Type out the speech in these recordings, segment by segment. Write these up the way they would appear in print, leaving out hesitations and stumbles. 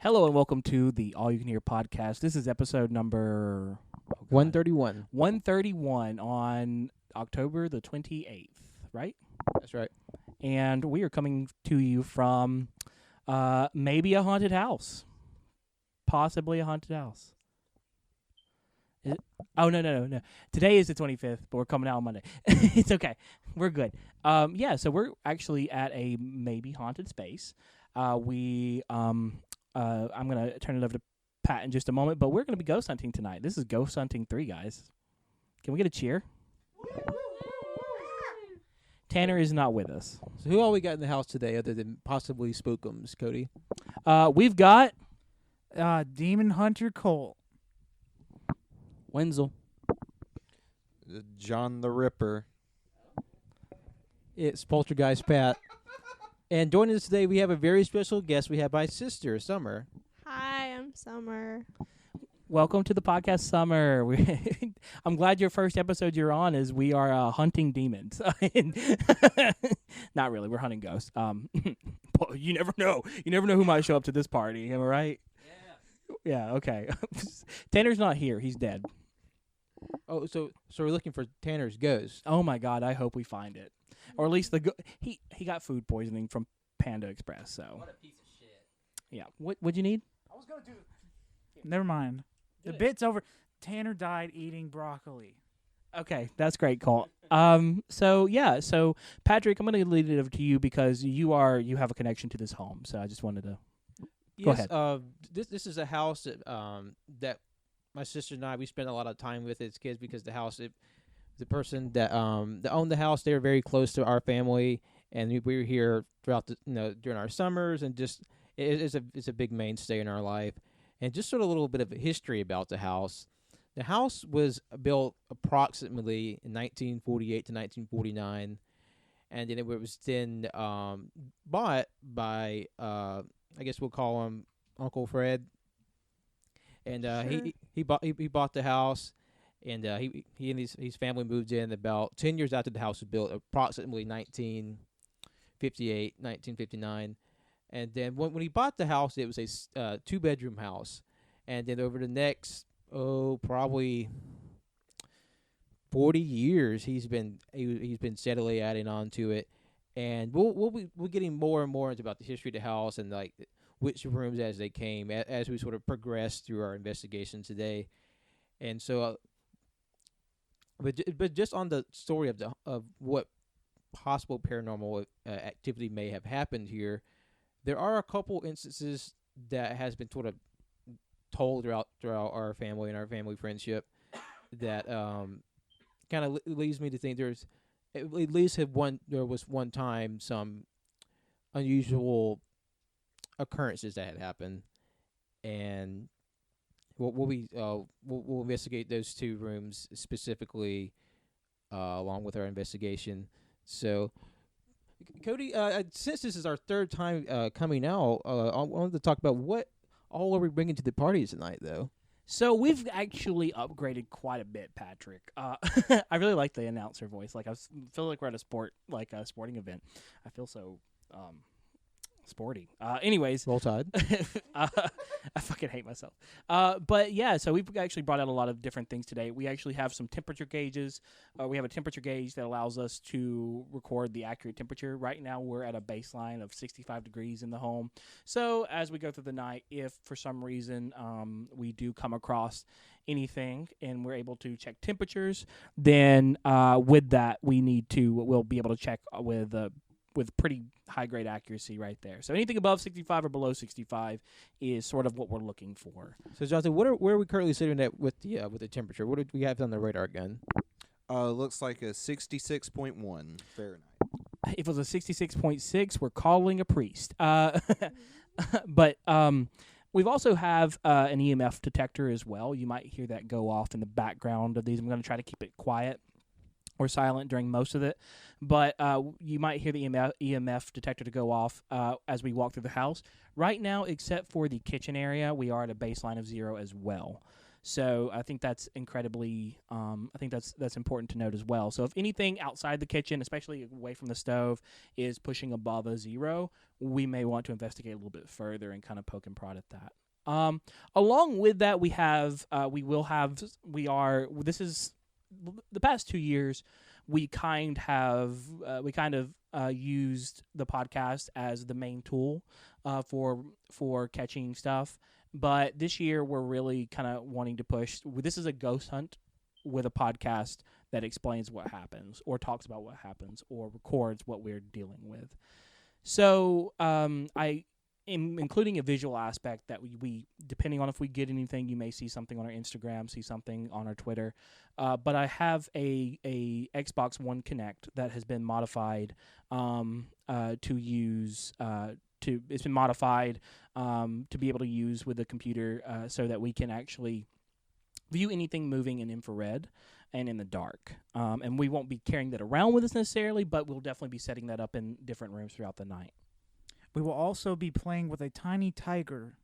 Hello and welcome to the All You Can Hear podcast. This is episode number 131. 131 on October the 28th, right? That's right. And we are coming to you from maybe a haunted house. Possibly a haunted house. Is it? Oh, no. Today is the 25th, but we're coming out on Monday. It's okay. We're good. So we're actually at a maybe haunted space. I'm going to turn it over to Pat in just a moment, but we're going to be ghost hunting tonight. This is Ghost Hunting 3, guys. Can we get a cheer? Tanner is not with us. So who all we got in the house today other than possibly Spookums, Cody? We've got Demon Hunter Cole. Wenzel. John the Ripper. It's Poltergeist Pat. And joining us today, we have a very special guest. We have my sister, Summer. Hi, I'm Summer. welcome to the podcast, Summer. I'm glad your first episode you're on is we are hunting demons. Not really. We're hunting ghosts. But you never know. You never know who might show up to this party. Am I right? Yeah. Okay. Tanner's not here. He's dead. Oh, so we're looking for Tanner's ghost. Oh my God! I hope we find it, or at least he got food poisoning from Panda Express. So What a piece of shit. yeah. What'd you need? I was gonna do. Never mind. The bit's over. Tanner died eating broccoli. Okay, that's great, Cole. So Patrick, I'm going to lead it over to you because you have a connection to this home. So I just wanted to Go ahead. This is a house that my sister and I, we spent a lot of time with as kids because the person that owned the house, they were very close to our family, and we were here throughout during our summers, and just it's a big mainstay in our life. And just sort of a little bit of a history about the house. The house was built approximately in 1948 to 1949, and then it was then bought by I guess we'll call him Uncle Fred. And Sure. he bought the house, and he and his family moved in about 10 years after the house was built, approximately 1958, 1959. And then when he bought the house, it was a 2-bedroom house. And then over the next, probably 40 years, he's been steadily adding on to it. And we'll be getting more and more into about the history of the house and like which rooms as they came as we sort of progress through our investigation today. And so, but just on the story of what possible paranormal activity may have happened here. There are a couple instances that has been sort of told throughout our family and our family friendship that kind of leads me to think there was one time some unusual occurrences that had happened, and we'll investigate those 2 rooms specifically along with our investigation. So. Cody, since this is our 3rd time coming out, I wanted to talk about what all are we bringing to the party tonight, though. So we've actually upgraded quite a bit, Patrick. I really like the announcer voice. Like I feel like we're at a sporting event. I feel so sporty. Anyways, Roll Tide. I fucking hate myself. But yeah, so we've actually brought out a lot of different things today. We actually have some temperature gauges. We have a temperature gauge that allows us to record the accurate temperature. Right now, we're at a baseline of 65 degrees in the home. So as we go through the night, if for some reason we do come across anything and we're able to check temperatures, then with that, we'll be able to check with pretty high grade accuracy right there. So anything above 65 or below 65 is sort of what we're looking for. So Jonathan, where are we currently sitting at with the temperature? What do we have on the radar gun? Looks like a 66.1 Fahrenheit. If it was a 66.6, we're calling a priest. But we've also have an EMF detector as well. You might hear that go off in the background of these. I'm going to try to keep it quiet or silent during most of it, but you might hear the EMF detector to go off as we walk through the house. Right now, except for the kitchen area, we are at a baseline of 0 as well. So I think that's incredibly, I think that's important to note as well. So if anything outside the kitchen, especially away from the stove, is pushing above a 0, we may want to investigate a little bit further and kind of poke and prod at that. Along with that, this is the past 2 years, we kind of used the podcast as the main tool for catching stuff. But this year, we're really kind of wanting to push. This is a ghost hunt with a podcast that explains what happens, or talks about what happens, or records what we're dealing with. So I am including a visual aspect that we depending on if we get anything, you may see something on our Instagram, see something on our Twitter. But I have a Xbox One Connect that has been modified to use. It's been modified to be able to use with the computer so that we can actually view anything moving in infrared and in the dark. And we won't be carrying that around with us necessarily, but we'll definitely be setting that up in different rooms throughout the night. We will also be playing with a tiny tiger.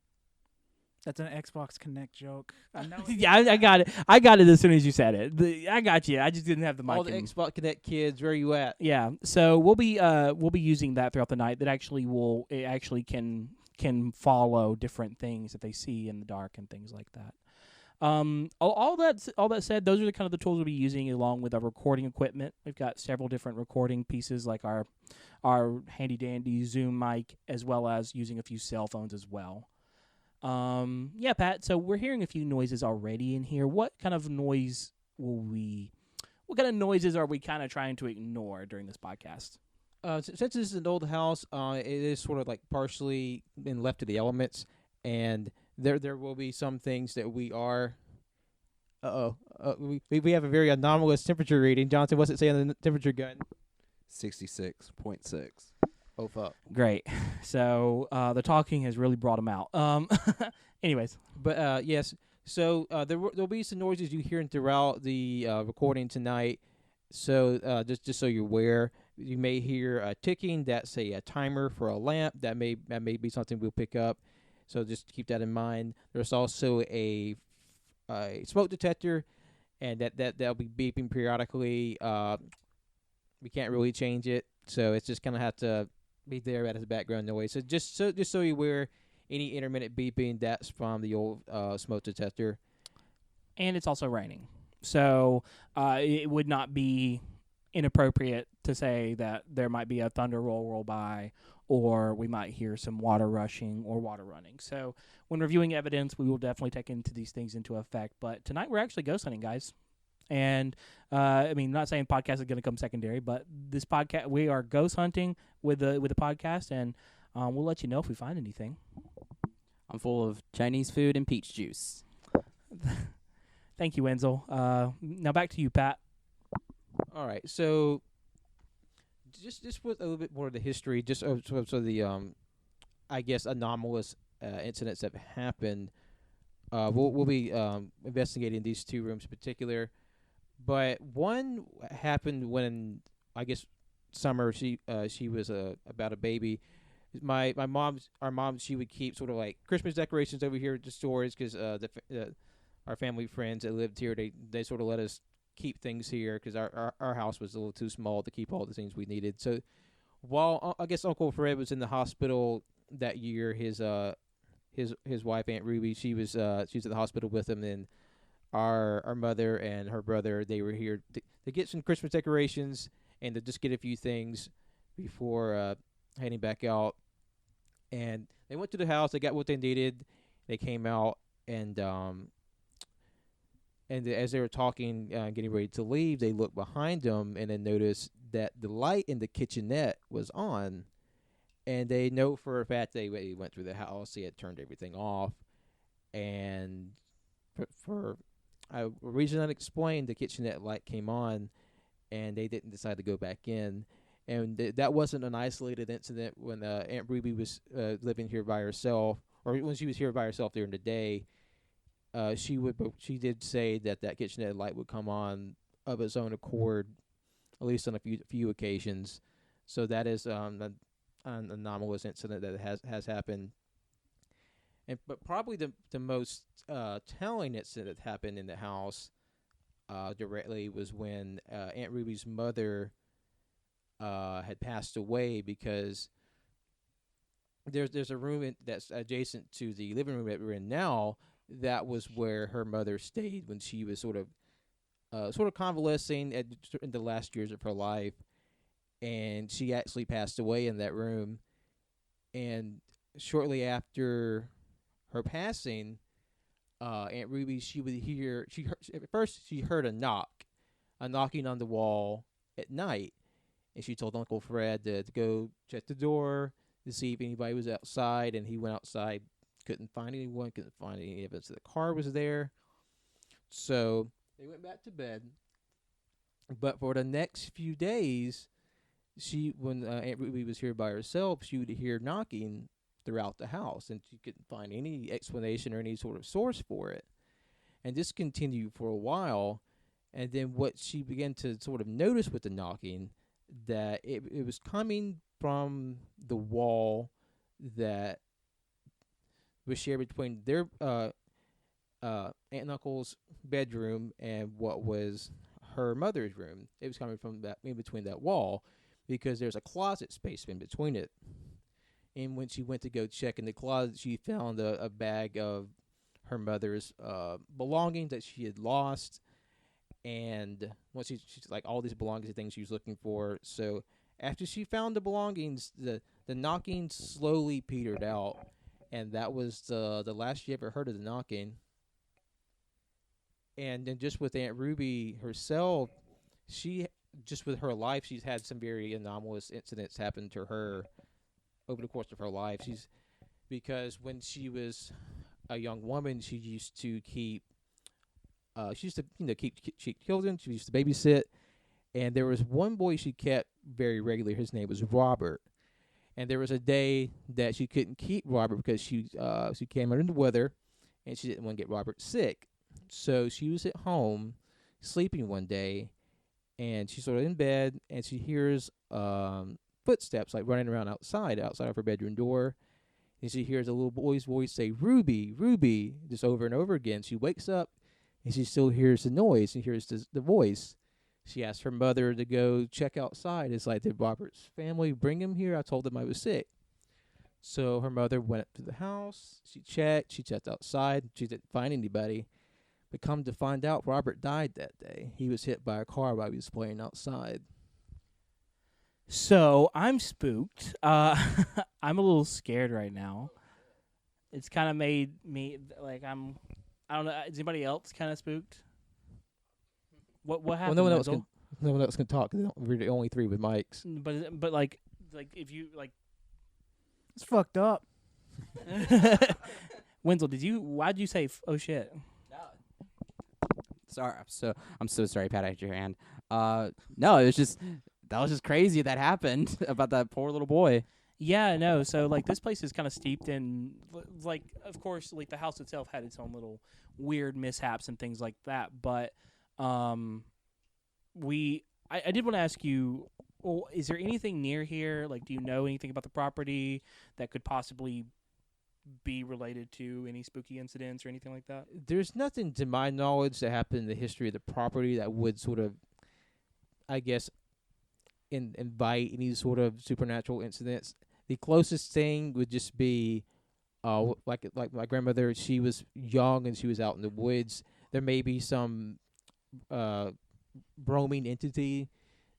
That's an Xbox Connect joke. I know. Yeah, I got it. I got it as soon as you said it. I got you. I just didn't have the mic. All the Xbox Connect kids, where you at? Yeah, so we'll be using that throughout the night. That actually can follow different things that they see in the dark and things like that. All that said, those are the kind of the tools we'll be using along with our recording equipment. We've got several different recording pieces, like our handy dandy Zoom mic, as well as using a few cell phones as well. Yeah, Pat. So we're hearing a few noises already in here. What kind of noises are we kind of trying to ignore during this podcast? Since this is an old house, it is sort of like partially been left to the elements, and there will be some things that we are. We have a very anomalous temperature reading. Johnson, what's it say on the temperature gun? 66.6. Oh fuck. Great. So the talking has really brought him out. Anyways, But yes, so there'll be some noises you hear throughout the recording tonight. So just so you're aware, you may hear a ticking. That's a timer for a lamp. That may be something we'll pick up. So just keep that in mind. There's also a smoke detector, and that'll be beeping periodically. We can't really change it, so it's just gonna have to be there as a background noise. So just so you're aware, any intermittent beeping, that's from the old smoke detector. and it's also raining, so it would not be inappropriate to say that there might be a thunder roll by, or we might hear some water rushing or water running. So when reviewing evidence, we will definitely take these things into effect. But tonight we're actually ghost hunting, guys. And I mean, not saying podcast is going to come secondary, but this podcast, we are ghost hunting with the podcast, and we'll let you know if we find anything. I'm full of Chinese food and peach juice. Thank you, Wenzel. Now back to you, Pat. All right, so just with a little bit more of the history, just so the I guess anomalous incidents that have happened. We'll be investigating these two rooms in particular, but one happened when I guess Summer she was about a baby. Our mom, she would keep sort of like Christmas decorations over here at the stores because our family friends that lived here, they sort of let us keep things here because our house was a little too small to keep all the things we needed. So while I guess Uncle Fred was in the hospital that year, his wife Aunt Ruby, she was at the hospital with him, and our mother and her brother, they were here to get some Christmas decorations and to just get a few things before heading back out. And they went to the house, they got what they needed, they came out, and as they were talking, getting ready to leave, they looked behind them and then noticed that the light in the kitchenette was on. And they know for a fact they went through the house, they had turned everything off. And for a reason unexplained, the kitchenette light came on, and they didn't decide to go back in. And that wasn't an isolated incident when Aunt Ruby was living here by herself, or when she was here by herself during the day. She did say that kitchenette light would come on of its own accord, at least on a few occasions. So that is an anomalous incident that has happened. But probably the most telling incident that happened in the house directly was when Aunt Ruby's mother had passed away, because there's a room that's adjacent to the living room that we're in now. That was where her mother stayed when she was sort of convalescing in the last years of her life, and she actually passed away in that room. And shortly after her passing, Aunt Ruby, at first she heard a knocking on the wall at night, and she told Uncle Fred to go check the door to see if anybody was outside, and he went outside, couldn't find anyone, couldn't find any evidence that the car was there. So they went back to bed. But for the next few days, when Aunt Ruby was here by herself, she would hear knocking throughout the house, and she couldn't find any explanation or any sort of source for it. And this continued for a while, and then what she began to sort of notice with the knocking, that it was coming from the wall that was shared between their aunt and uncle's bedroom and what was her mother's room. It was coming from that in between that wall, because there's a closet space in between it. And when she went to go check in the closet, she found a bag of her mother's belongings that she had lost. And once she's like all these belongings and things she was looking for. So after she found the belongings, the knocking slowly petered out. And that was the last she ever heard of the knocking. And then just with Aunt Ruby herself, just with her life, she's had some very anomalous incidents happen to her over the course of her life. Because when she was a young woman, she used to keep children. She used to babysit, and there was one boy she kept very regularly. His name was Robert, and there was a day that she couldn't keep Robert because she came under the weather, and she didn't want to get Robert sick. So she was at home sleeping one day, and she's sort of in bed, and she hears footsteps like running around outside of her bedroom door. And she hears a little boy's voice say, "Ruby, Ruby," just over and over again. She wakes up, and she still hears the noise and hears the voice. She asks her mother to go check outside. It's like, did Robert's family bring him here? I told them I was sick. So her mother went up to the house. She checked outside. She didn't find anybody. But come to find out, Robert died that day. He was hit by a car while he was playing outside. So I'm spooked. I'm a little scared right now. It's kind of made me like I don't know. Is anybody else kind of spooked? What happened? Well, no one else can talk. We're the only three with mics. But like if you like, It's fucked up. Wenzel, why'd you say? Oh shit. Sorry, I'm so sorry, Pat. I hit your hand. No, that was just crazy that happened about that poor little boy. Yeah, no. So like this place is kind of steeped in like, of course, like the house itself had its own little weird mishaps and things like that. But I did want to ask you, well, is there anything near here? Like, do you know anything about the property that could possibly be related to any spooky incidents or anything like that? There's nothing to my knowledge that happened in the history of the property that would sort of, I guess, invite any sort of supernatural incidents. The closest thing would just be, like my grandmother. She was young and she was out in the woods. There may be some roaming entity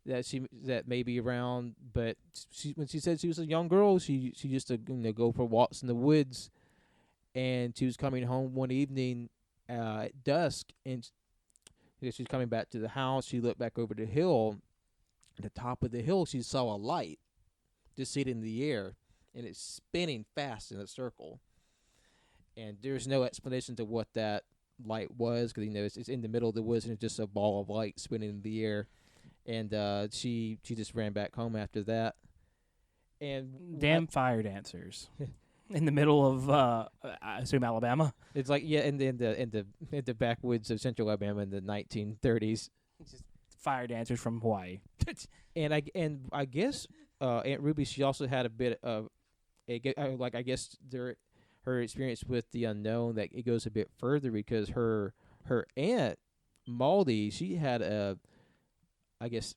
that may be around, but when she said she was a young girl, she used to go for walks in the woods, and she was coming home one evening at dusk, and she's coming back to the house. She looked back over the hill. At the top of the hill, she saw a light just sitting in the air, and it's spinning fast in a circle. And there's no explanation to what that light was, because it's in the middle of the woods, and it's just a ball of light spinning in the air. And she just ran back home after that. And Damn fire dancers in the middle of I assume Alabama. It's like, yeah, in the backwoods of central Alabama in the 1930s. Just fire dancers from Hawaii. And I guess Aunt Ruby, she also had a bit of her her experience with the unknown, that it goes a bit further because her aunt Maldy, she had I guess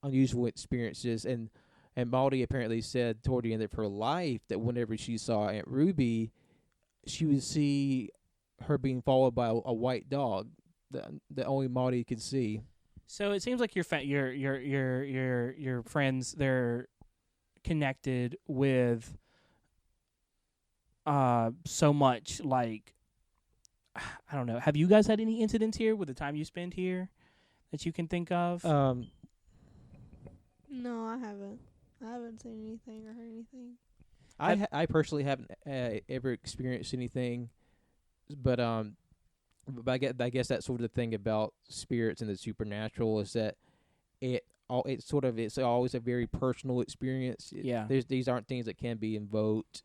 unusual experiences, and Maldy apparently said toward the end of her life that whenever she saw Aunt Ruby, she would see her being followed by a white dog that only Maldy could see. So it seems like your friends, they're connected with so much, like, I don't know. Have you guys had any incidents here with the time you spend here that you can think of? No, I haven't. I haven't seen anything or heard anything. I personally haven't ever experienced anything, but I guess that's sort of the thing about spirits and the supernatural is that it's always a very personal experience. Yeah. These aren't things that can be invoked,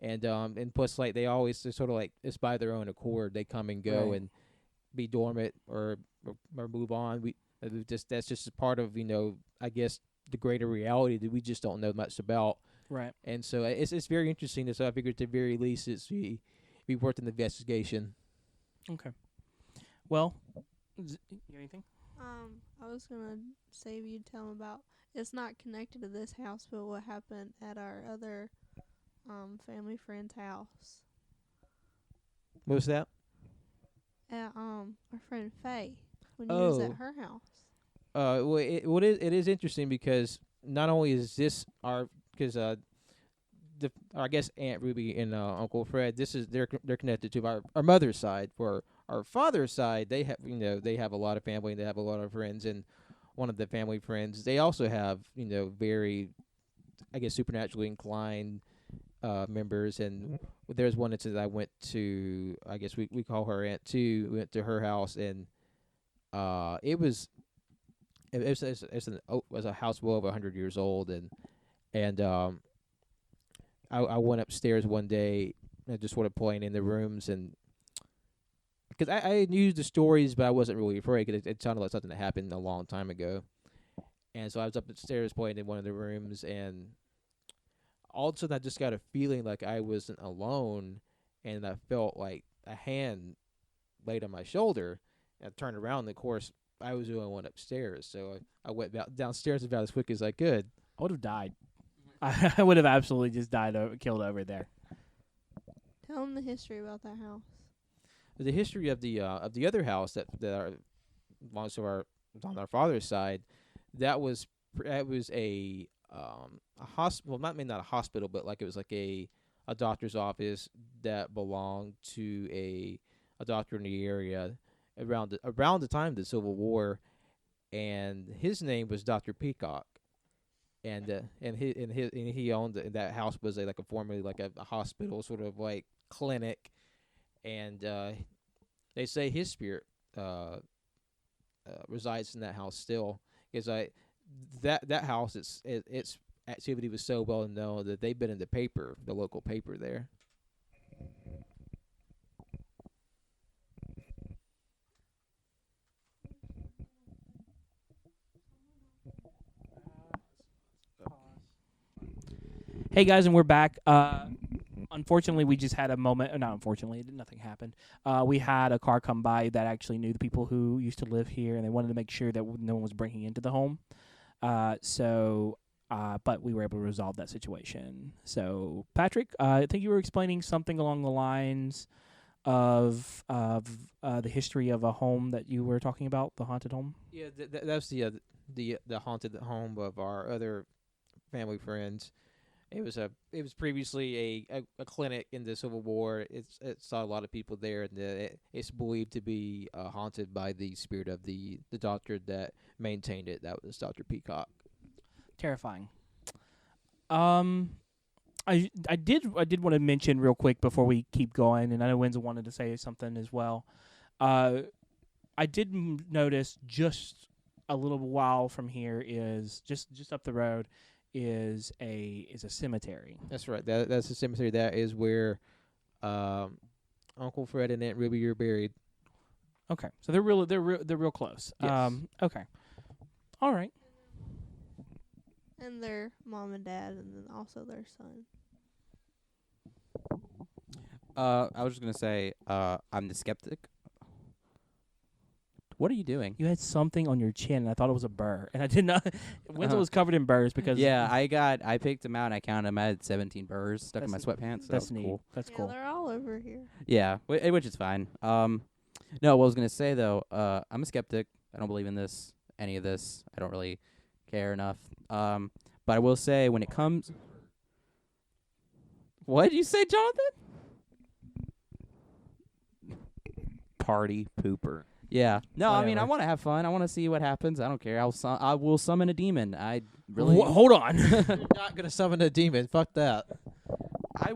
and plus they're sort of like it's by their own accord. They come and go Right. and be dormant or move on. That's just a part of I guess the greater reality that we just don't know much about. Right. And so it's very interesting. And so I figured at the very least we worked in the investigation. Okay. Well, you got anything? I was gonna say if you tell 'em about. It's not connected to this house, but what happened at our other family friend's house. What was that? At our friend Faye when you was at Oh. her house. Well, it is interesting because not only is this I guess Aunt Ruby and Uncle Fred, they're connected to our mother's side. For our father's side, they have a lot of family and they have a lot of friends, and one of the family friends, they also have very, I guess, supernaturally inclined members. And there's one instance I went to, I guess we call her Aunt too. We went to her house, and it was a house well over 100 years old, and I went upstairs one day and just sort of playing in the rooms, and because I knew the stories, but I wasn't really afraid because it sounded like something that happened a long time ago. And so I was upstairs playing in one of the rooms, and all of a sudden I just got a feeling like I wasn't alone, and I felt like a hand laid on my shoulder. And I turned around, and of course I was the only one upstairs, so I went downstairs about as quick as I could. I would have died. I would have absolutely just killed over there. Tell 'em the history about that house. The history of the other house that belongs to on our father's side, that was a hospital, not a hospital, but like it was like a doctor's office that belonged to a doctor in the area around the time of the Civil War, and his name was Dr. Peacock. And he owned that house was formerly like a hospital, sort of like clinic, and they say his spirit resides in that house still. Because that house, its activity was so well known that they've been in the local paper there. Hey guys, and we're back. Unfortunately, we just had a moment. Not unfortunately, nothing happened. We had a car come by that actually knew the people who used to live here, and they wanted to make sure that no one was breaking into the home. But we were able to resolve that situation. So, Patrick, I think you were explaining something along the lines of the history of a home that you were talking about, the haunted home. Yeah, that's the haunted home of our other family friends. It was previously a clinic in the Civil War. It saw a lot of people there, and it's believed to be haunted by the spirit of the doctor that maintained it. That was Dr. Peacock. Terrifying. I did want to mention real quick before we keep going, and I know Wenzel wanted to say something as well. I did notice just a little while from here is just up the road is a cemetery. That's right. That's the cemetery. That is where Uncle Fred and Aunt Ruby are buried. Okay, so they're real close. Yes. Okay, all right. And their mom and dad, and then also their son. I was just gonna say, I'm the skeptic. What are you doing? You had something on your chin, and I thought it was a burr, and I did not. Wenzel was covered in burrs because Yeah, I picked them out and I counted them. I had 17 burrs stuck in my That's- sweatpants. So that that's was neat. cool. That's Yeah, cool. they're all over here. Yeah, which is fine. No, what I was gonna say though, I'm a skeptic. I don't believe in any of this. I don't really care enough. But I will say when it comes, what did you say, Jonathan? Party pooper. Yeah. No, I mean I Whatever. want to have fun. I want to see what happens. I don't care. I will summon a demon. I really. Hold on. You're not gonna summon a demon. Fuck that. I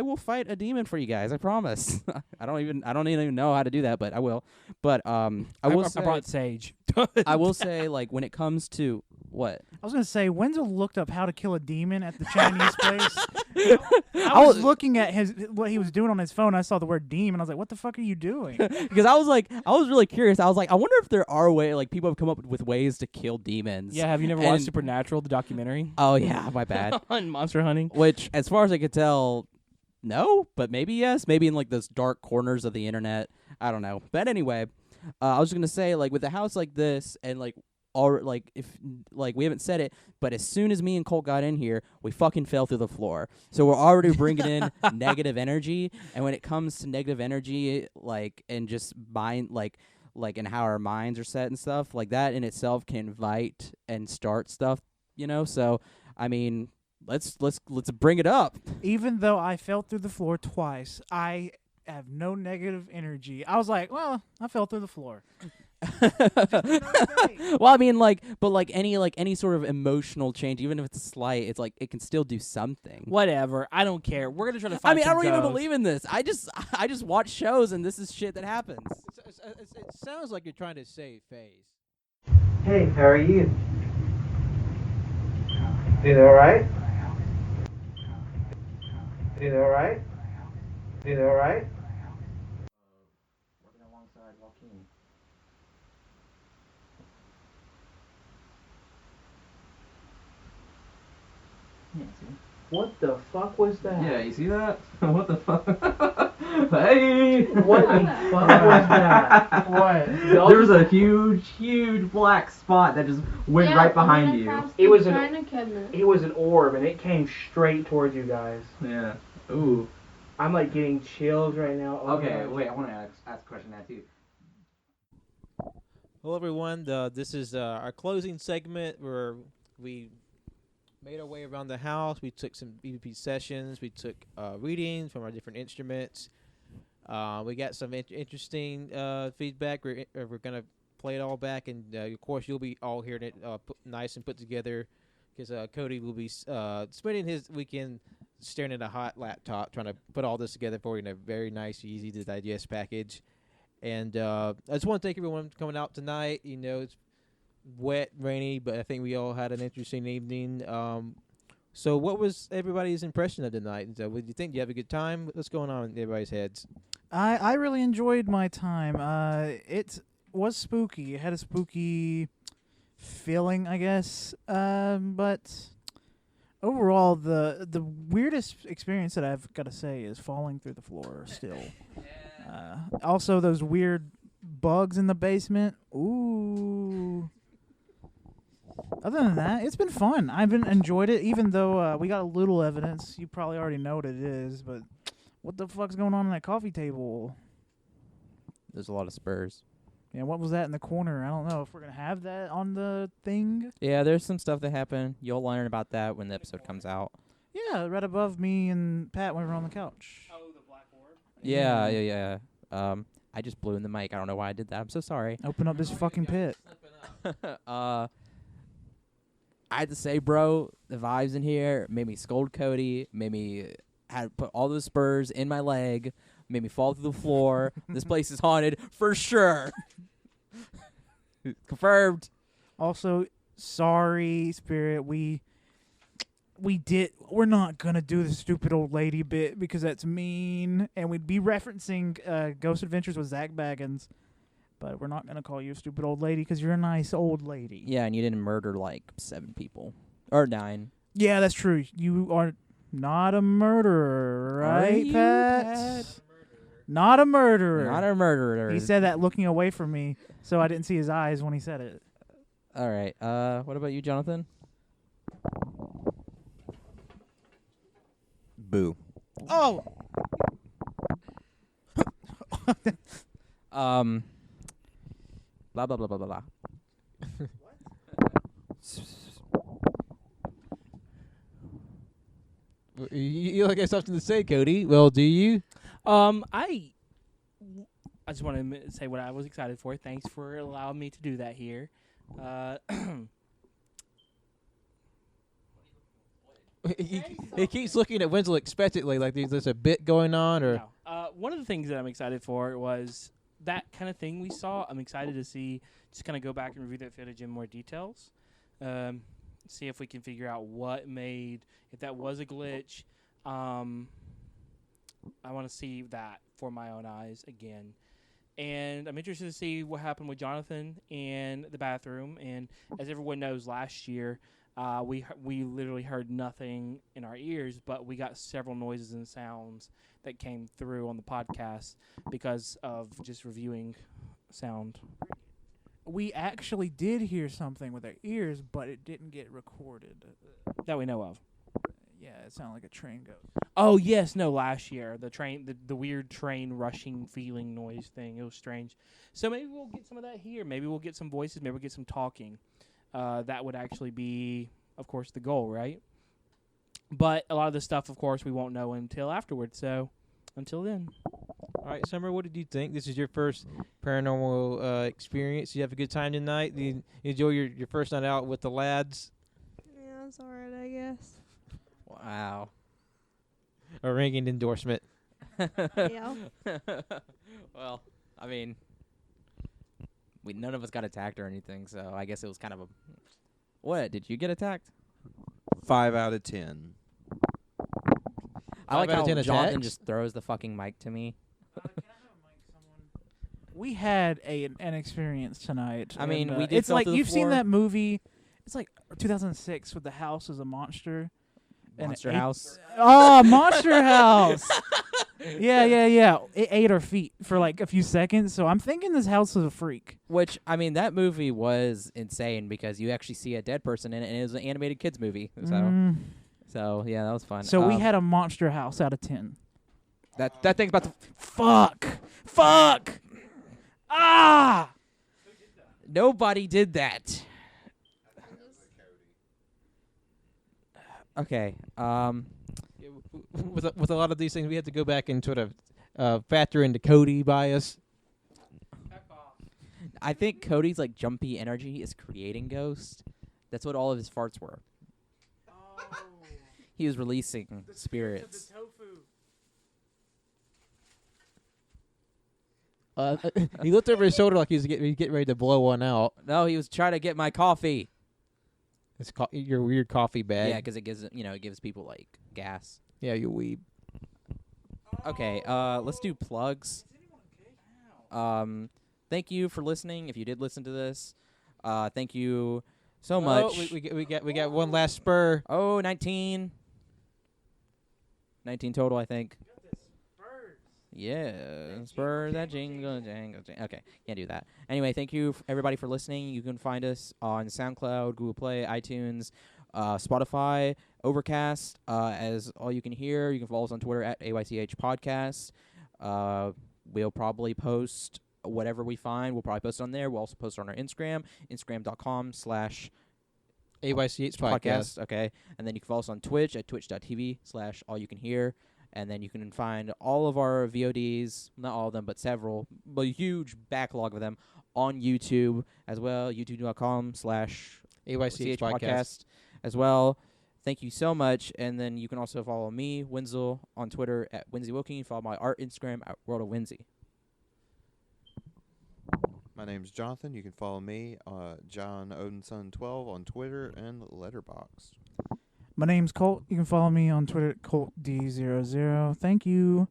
will fight a demon for you guys. I promise. I don't even know how to do that, but I will. But I will say, I brought Sage. I will say, like, when it comes to what I was gonna say Wenzel looked up how to kill a demon at the Chinese place. I was looking at what he was doing on his phone. I saw the word demon. I was like, "What the fuck are you doing?" because I was really curious. I was like, I wonder if there are people have come up with ways to kill demons. Yeah, have you never And- watched Supernatural, the documentary? Oh yeah, my bad. On monster hunting. Which, as far as I could tell, no, but maybe yes. Maybe in like those dark corners of the internet. I don't know. But anyway, I was gonna say, like, with a house like this and like. Or like if like we haven't said it, but as soon as me and Colt got in here, we fucking fell through the floor. So we're already bringing in negative energy, and when it comes to negative energy, like and just mind like and how our minds are set and stuff like that in itself can invite and start stuff, So I mean, let's bring it up. Even though I fell through the floor twice, I have no negative energy. I was like, "Well, I fell through the floor." Well, I mean, but any sort of emotional change, even if it's slight, it's like it can still do something. Whatever. I don't care. We're gonna try to find I mean, I some don't even ghosts. believe in this. I just watch shows, and this is shit that happens. It sounds like you're trying to save face. Hey, how are you? Doing alright? Doing alright? Doing alright? Working alongside Joaquin. Yeah, see? What the fuck was that? Yeah, you see that? What the fuck? Hey! What the fuck was that? What? There was a huge black spot that just went right behind you. It was an orb and it came straight towards you guys. Yeah. Ooh. I'm like getting chills right now. Oh Okay, my- wait, I want to ask a question that too. Hello, everyone. This is our closing segment where we made our way around the house. We took some EVP sessions. We took readings from our different instruments. We got some interesting feedback. We're gonna play it all back, and of course you'll be all hearing it nice and put together, because Cody will be spending his weekend staring at a hot laptop trying to put all this together for you in a very nice, easy to digest package. And I just want to thank everyone for coming out tonight. It's wet, rainy, but I think we all had an interesting evening. So what was everybody's impression of the night? What do you think? Do you have a good time? What's going on in everybody's heads? I really enjoyed my time. It was spooky. It had a spooky feeling, I guess. But overall, the weirdest experience that I've got to say is falling through the floor still. Also, those weird bugs in the basement. Ooh. Other than that, it's been fun. I've enjoyed it, even though we got a little evidence. You probably already know what it is, but what the fuck's going on that coffee table? There's a lot of spurs. Yeah, what was that in the corner? I don't know if we're going to have that on the thing. Yeah, there's some stuff that happened. You'll learn about that when the episode comes out. Yeah, right above me and Pat when we were on the couch. Oh, the black orb. Yeah. I just blew in the mic. I don't know why I did that. I'm so sorry. Open up this fucking pit. I had to say, bro, the vibes in here made me scold Cody, made me had put all those spurs in my leg, made me fall through the floor. This place is haunted for sure. Confirmed. Also, sorry, Spirit. We're not gonna do the stupid old lady bit because that's mean, and we'd be referencing Ghost Adventures with Zach Baggins, but we're not gonna call you a stupid old lady because you're a nice old lady. Yeah, and you didn't murder like 7 people or 9. Yeah, that's true. You are not a murderer, right, you, Pat? Pat? Not a murderer. Not a murderer. He said that looking away from me, so I didn't see his eyes when he said it. All right. What about you, Jonathan? Boo. Oh, Blah blah blah blah blah blah. You like have something to say, Cody? Well, do you? I just want to say what I was excited for. Thanks for allowing me to do that here. He keeps looking at Winslow expectantly, like there's a bit going on, or No. One of the things that I'm excited for was that kind of thing we saw. I'm excited to see, just kind of go back and review that footage in more details. See if we can figure out what made, if that was a glitch. I want to see that for my own eyes again. And I'm interested to see what happened with Jonathan in the bathroom. And as everyone knows, last year we literally heard nothing in our ears, but we got several noises and sounds that came through on the podcast because of just reviewing sound. we actually did hear something with our ears, but it didn't get recorded. That we know of. Yeah, it sounded like a train goes. Oh yes, no, last year the train, the weird train rushing feeling noise thing. It was strange. So maybe we'll get some of that here. Maybe we'll get some voices. Maybe we'll get some talking. That would actually be, of course, the goal, right? But a lot of the stuff, of course, we won't know until afterwards. So until then, All right, Summer, what did you think? This is your first paranormal experience. You have a good time tonight? Did you enjoy your first night out with the lads? Yeah, it's alright, I guess. Wow. A ringing endorsement. Yeah. Well, I mean, none of us got attacked or anything, so I guess it was kind of a. What? Did you get attacked? 5 out of 10. I like 5 out how of 10 Jonathan attacks? just throws the fucking mic to me. We had an experience tonight. I mean, and, we did It's fell like through the you've seen floor. that movie. It's like 2006 with the house as a monster. And Monster it- House. Oh, Monster House. Yeah. It ate our feet for like a few seconds. So I'm thinking this house is a freak. Which, I mean, that movie was insane because you actually see a dead person in it, and it was an animated kids movie. So yeah, that was fun. So we had a Monster House out of 10. that thing's about to. Fuck. Ah. Nobody did that. Okay. With a lot of these things, we had to go back and sort of factor into Cody bias. I think Cody's like jumpy energy is creating ghosts. That's what all of his farts were. He was releasing spirits. He looked over his shoulder like he was getting ready to blow one out. No, he was trying to get my coffee. It's your weird coffee bag. Yeah, because it gives people like gas. Yeah, you weeb. Okay, let's do plugs. Thank you for listening. If you did listen to this, thank you so much. We got one last spur. Oh, 19 total, I think. Yeah, spur that jingle, jangle, jangle. Okay, can't do that. Anyway, thank you everybody for listening. You can find us on SoundCloud, Google Play, iTunes, Spotify, Overcast, as All You Can Hear. You can follow us on Twitter at AYCH Podcast. We'll probably post whatever we find. We'll probably post it on there. We'll also post it on our Instagram, instagram.com/AYCH AYCH podcast. Okay, and then you can follow us on Twitch at twitch.tv/AllYouCanHear. And then you can find all of our VODs, not all of them, but several, but a huge backlog of them on YouTube as well, youtube.com/AYCH podcast as well. Thank you so much. And then you can also follow me, Wenzel, on Twitter at Winsy Wilking. Follow my art Instagram at World of Winsy. My name's Jonathan. You can follow me, John Odinson12 on Twitter and Letterboxd. My name's Colt. You can follow me on Twitter at ColtD00. Thank you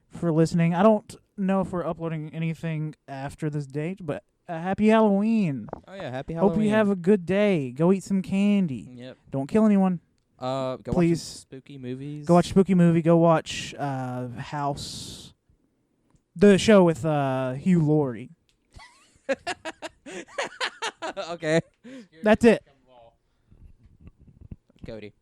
for listening. I don't know if we're uploading anything after this date, but happy Halloween. Oh, yeah, happy Halloween. Hope you have a good day. Go eat some candy. Yep. Don't kill anyone. Go Please. watch some spooky movies. Go watch Spooky Movie. Go watch House. The show with Hugh Laurie. Okay. That's it. Cody.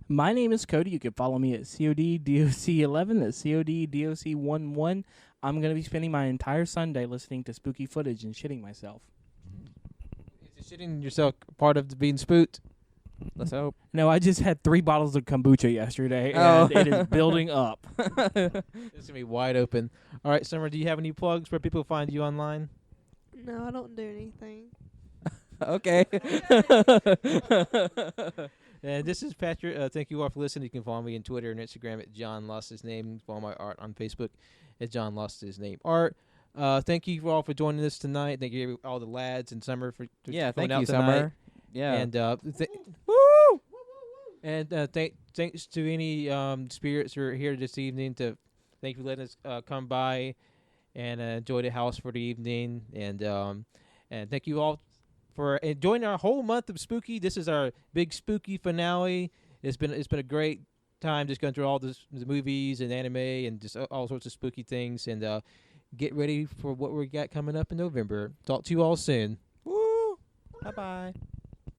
My name is Cody. You can follow me at CODDOC11. That's CODDOC11. I'm going to be spending my entire Sunday listening to spooky footage and shitting myself. Is the shitting yourself part of the being spooked? Let's hope. No, I just had 3 bottles of kombucha yesterday, Oh. and it is building up. It's gonna be wide open. All right, Summer, do you have any plugs where people find you online? No, I don't do anything. Okay. And this is Patrick. Thank you all for listening. You can follow me on Twitter and Instagram at John Lost His Name. Follow my art on Facebook at John Lost His Name Art. Thank you all for joining us tonight. Thank you all the lads and Summer for Yeah, coming thank out you, tonight. Summer. Yeah. And Woo! And thanks to any spirits who are here this evening. Thank you for letting us come by and enjoy the house for the evening. And thank you all for enjoying our whole month of spooky. This is our big spooky finale. It's been a great time just going through all the movies and anime and just all sorts of spooky things. And get ready for what we got coming up in November. Talk to you all soon. Woo! Bye-bye.